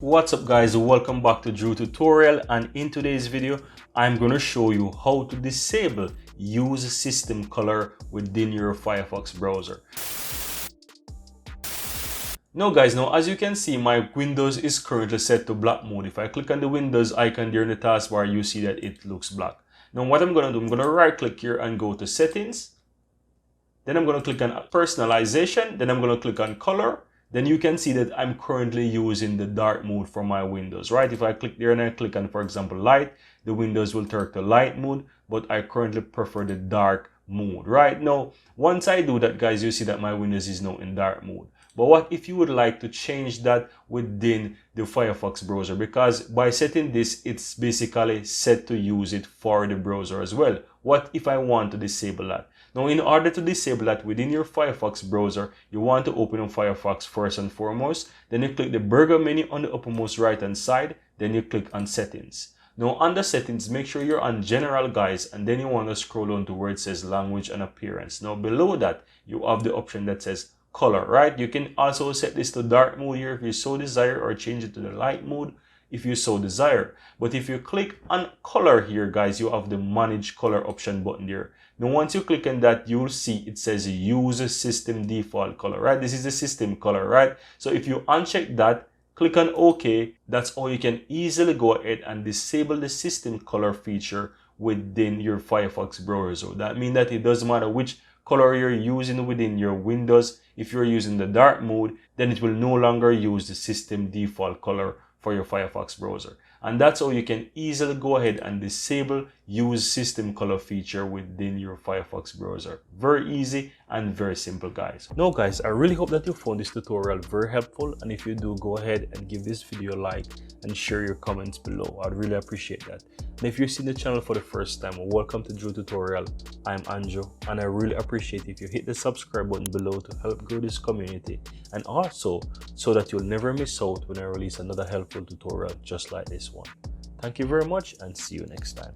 What's up guys, welcome back to Drew Tutorial, and in today's video I'm going to show you how to disable use system color within your Firefox browser. Now guys, as you can see, my Windows is currently set to black mode. If I click on the Windows icon there in the taskbar, you see that it looks black. Now what I'm going to do, I'm going to right click here and go to settings. Then I'm going to click on personalization. Then I'm going to click on color. Then you can see that I'm currently using the dark mode for my Windows, right? If I click there and I click on, for example, light, the Windows will turn to light mode, but I currently prefer the dark mode, right? Now, once I do that, guys, you see that my Windows is now in dark mode. But what if you would like to change that within the Firefox browser? Because by setting this, it's basically set to use it for the browser as well. What if I want to disable that? Now, in order to disable that within your Firefox browser, you want to open up Firefox first and foremost. Then you click the burger menu on the uppermost right hand side. Then you click on settings. Now, under settings, make sure you're on general, guys, and then you want to scroll down to where it says language and appearance. Now, below that, you have the option that says color, right? You can also set this to dark mode here if you so desire, or change it to the light mode if you so desire. But if you click on color here, guys, you have the manage color option button there. Now once you click on that, you'll see it says use system default color, right? This is the system color, right? So if you uncheck that, click on OK. That's how you can easily go ahead and disable the system color feature within your Firefox browser. So that means that it doesn't matter which color you're using within your Windows. If you're using the dark mode, then it will no longer use the system default color for your Firefox browser. And that's how you can easily go ahead and disable use system color feature within your Firefox browser. Very easy and very simple, guys. Now guys, I really hope that you found this tutorial very helpful, and if you do, go ahead and give this video a like and share your comments below. I'd really appreciate that. And if you're seeing the channel for the first time, welcome to Drew Tutorial. I'm Anjo, and I really appreciate if you hit the subscribe button below to help grow this community, and also so that you'll never miss out when I release another helpful tutorial just like this one. Thank you very much, and see you next time.